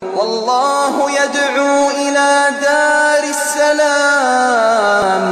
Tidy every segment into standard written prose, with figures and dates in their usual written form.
واللہ يدعو إلى دار السلام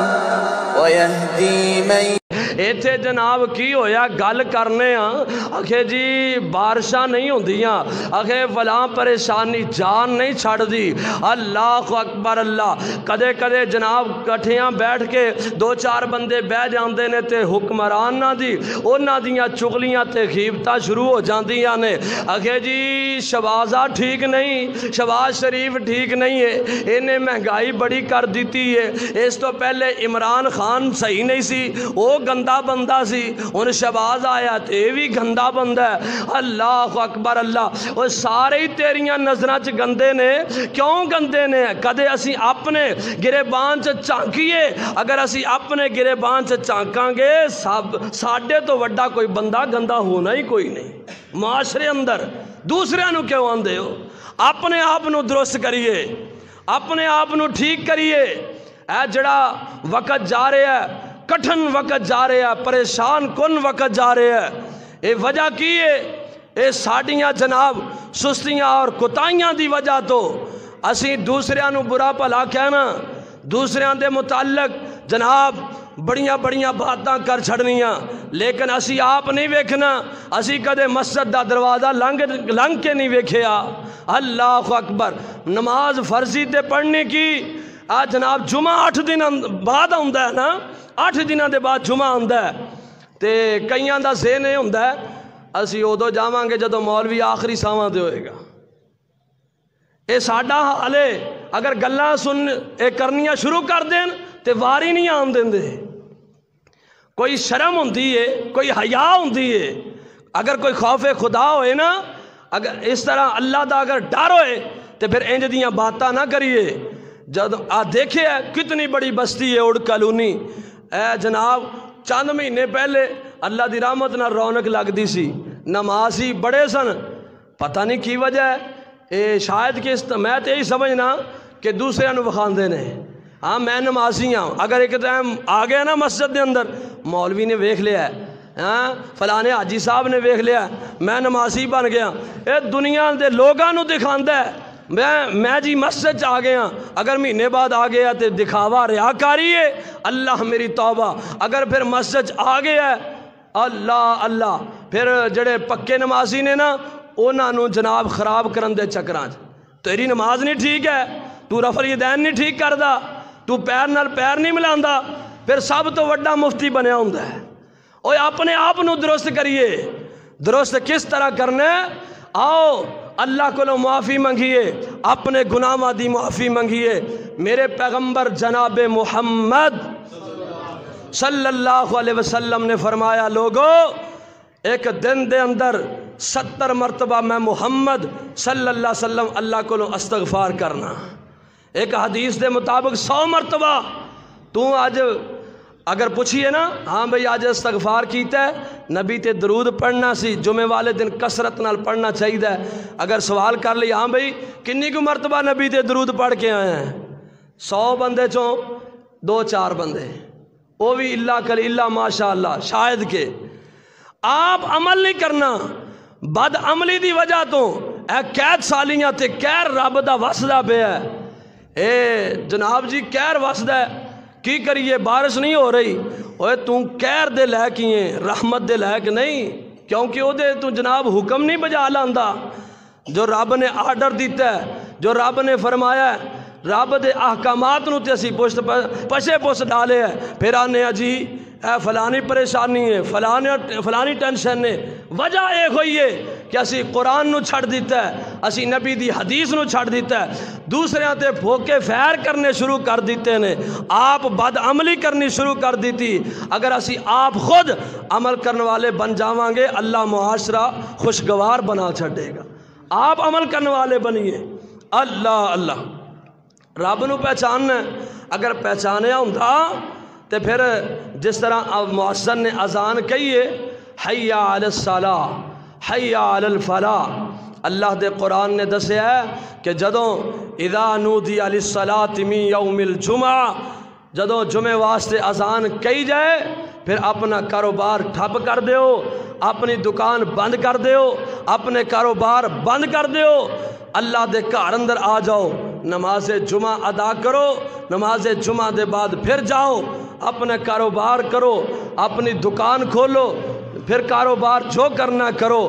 ويهدي من ایتھے جناب کی ہویا گل کرنے آکھے جی بارشاں نہیں ہوندیاں آکھے فلاں پریشانی جان نہیں چھڑ دی اللہ اکبر اللہ کدے کدے جناب کٹھیاں بیٹھ کے دو چار بندے بہ جاندے نے تے حکمران نہ دی انہاں دیاں چغلیاں تے غیبتاں شروع ہو جاندیاں نے آکھے جی شہبازہ ٹھیک نہیں شہباز شریف ٹھیک نہیں ہے انہیں مہنگائی بڑی کر دیتی ہے اس تو پہلے عمران خان صحیح نہیں سی وہ گندہ بندہ سی ان شہباز آیا تے بھی گندہ بندہ ہے اللہ اکبر اللہ وہ سارے ہی تیریاں نظران چ گندے نے کیوں گندے نے کدے اسی اپنے گریبان چ چانکیے اگر اسی اپنے گریبان چ چانکاں گے ساڈے تو وڈا کوئی بندہ گندہ ہونا ہی کوئی نہیں معاشرے اندر دوسرے نو کیوں آندے ہو اپنے آپ نو درست کریے اپنے آپ نو ٹھیک کریے اے جڑا وقت جا رہے ہے کٹھن وقت جا رہے ہیں پریشان کن وقت جا رہے ہیں اے وجہ کی ہے اے ساڑیاں جناب سستیاں اور کتائیاں دی وجہ تو اسی دوسریاں نو برا پلا کہنا دوسریاں دے متعلق جناب بڑیاں بڑیاں باتاں کر چھڑنیاں لیکن اسی آپ نہیں ویکھنا اسی کدے مسجد دا دروازہ لنگ کے نہیں ویکھیا اللہ اکبر نماز فرضی تے پڑھنے کی آج جناب جمعہ 8 دن بعد آندا ہے نا 8 دنوں دے بعد جمعہ آندا ہے تے کئیاں دا ذہن یہ ہوندا ہے اسی ادو جاواں گے جدوں مولوی آخری ساواں تے ہوئے گا اے ساڈا حال ہے اگر گلاں سن اے کرنیاں شروع کر دین تے واری نہیں آن دیندے کوئی شرم ہوندی ہے کوئی حیا ہوندی ہے اگر کوئی خوف خدا ہوئے نا اگر اس طرح اللہ دا اگر ڈر ہوئے تے پھر انج دیاں باتاں نہ کریے جب دیکھے کتنی بڑی بستی ہے اڑ کالونی اے جناب چند مہینے پہلے اللہ دی رحمت نہ رونق لگ دی سی نمازی بڑے سن پتہ نہیں کی وجہ ہے اے شاید کہ میں تو یہی سمجھنا کہ دوسرے نو بخاندے نے ہاں میں نمازی ہوں اگر ایک ٹائم آ گیا نا مسجد دے اندر مولوی نے ویکھ لیا ہے ہاں فلانے حاجی صاحب نے ویکھ لیا میں نمازی بن گیا اے دنیا دے لوگاں نو دکھاندا ہے میں جی مسجد آ گیا اگر مہینے بعد آ گیا تو دکھاوا ریاکاری ہے اللہ میری توبہ اگر پھر مسجد آ گیا ہے اللہ اللہ پھر جڑے پکے نمازی نے نا انہاں نو جناب خراب کرن دے چکراں تیری نماز نہیں ٹھیک ہے تو رفع الیدین نہیں ٹھیک کردا تو پیر نال پیر نہیں ملاندا پھر سب تو وڈا مفتی بنیا ہوندا ہے اوے اپنے آپ نو درست کریے درست کس طرح کرنا آؤ اللہ کو معافی منگیے اپنے گناہاں دی معافی منگیے میرے پیغمبر جناب محمد صلی اللہ علیہ وسلم نے فرمایا لوگو ایک دن دے اندر 70 مرتبہ میں محمد صلی اللہ علیہ وسلم اللہ کو استغفار کرنا ایک حدیث دے مطابق 100 مرتبہ تو آج اگر پوچھئے نا ہاں بھئی آج استغفار کیتا ہے نبی تے درود پڑھنا سی جمعے والے دن کثرت نال پڑھنا چاہیے اگر سوال کر لی ہاں بھئی کنی کو مرتبہ نبی تے درود پڑھ کے آئے ہیں 100 بندے چوں 2-4 بندے وہ بھی اللہ کلی اللہ ماشاءاللہ شاید کہ آپ عمل نہیں کرنا بد عملی دی وجہ تو اے قید سالیاں تے کہر رب دا وسدا پہ ہے اے جناب جی کہر وسدا ہے کی کریے بارش نہیں ہو رہی اوے تو کہر دے لائق ہی ہیں رحمت دے لائق نہیں کیونکہ او دے تو جناب حکم نہیں بجا لاندا جو رب نے آرڈر دیتا ہے جو رب نے فرمایا ہے رب دے احکامات نو تے اسی پشے پوش ڈالے ہے پھر آنے جی اے فلانی پریشانی ہے فلانی ٹینشن ہے وجہ ایک ہوئی ہے کہ اسی قرآن نو چھڑ دیتا ہے اسی نبی دی حدیث نو چھڑ دیتا ہے دوسرے تے پھوکے فیر کرنے شروع کر دیتے ہیں آپ بد عملی کرنی شروع کر دیتی اگر اسی آپ خود عمل کرنے والے بن جاواں گے اللہ معاشرہ خوشگوار بنا چھڑے گا آپ عمل کرنے والے بنیے اللہ اللہ رب نو پہچاننا اگر پہچانیا ہوندا تے پھر جس طرح مؤذن نے اذان کہی ہے حی علی الصلاۃ حی علی الفلاح اللہ دے قرآن نے دسیا ہے کہ جدوں اذا نودی للصلاۃ من یوم الجمعہ جدوں جمعے واسطے اذان کہی جائے پھر اپنا کاروبار ٹھپ کر دیو اپنی دکان بند کر دیو، اپنے کاروبار بند کر دیو، اللہ دے گھر اندر آ جاؤ، نماز جمعہ ادا کرو، نماز جمعہ دے بعد پھر جاؤ، اپنے کاروبار کرو، اپنی دکان کھولو، پھر کاروبار جو کرنا کرو۔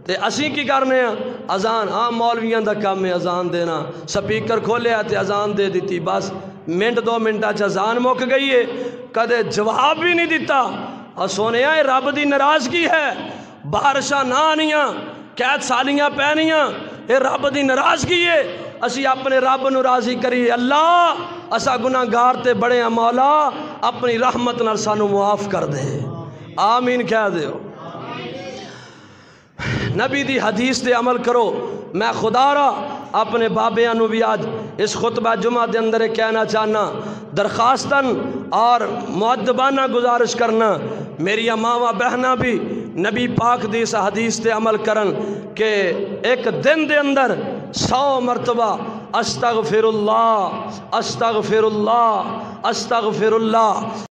تے اسی کی کرنے ہیں؟ اذان، ہاں مولویاں دا کام ہے اذان دینا، سپیکر کھولیا تے اذان دے دیتی، بس منٹ 2 منٹا چ اذان مک گئی ہے، کدے جواب بھی نہیں دیتا۔ اور سونے یہ رب دی ناراضگی ہے، بارشاں نہ آنیاں، قید سالیاں پینیاں، یہ رب دی ناراضگی ہے۔ اسی اپنے رب نو راضی کریے، اللہ اسا گناہگار تے بڑے ہیں، مولا اپنی رحمت نال سانو معاف کر دے، آمین کہہ دیو۔ نبی دی حدیث دے عمل کرو۔ میں خدا را اپنے بابیاں نو بھی آج اس خطبہ جمعہ دے اندر کہنا چاہنا، درخواستاً اور مؤدبانہ گزارش کرنا، میری ماواں بہناں بھی نبی پاک دی اس حدیث دے عمل کرن کہ ایک دن دے اندر 100 مرتبہ استغفر اللہ استغفر اللہ استغفر اللہ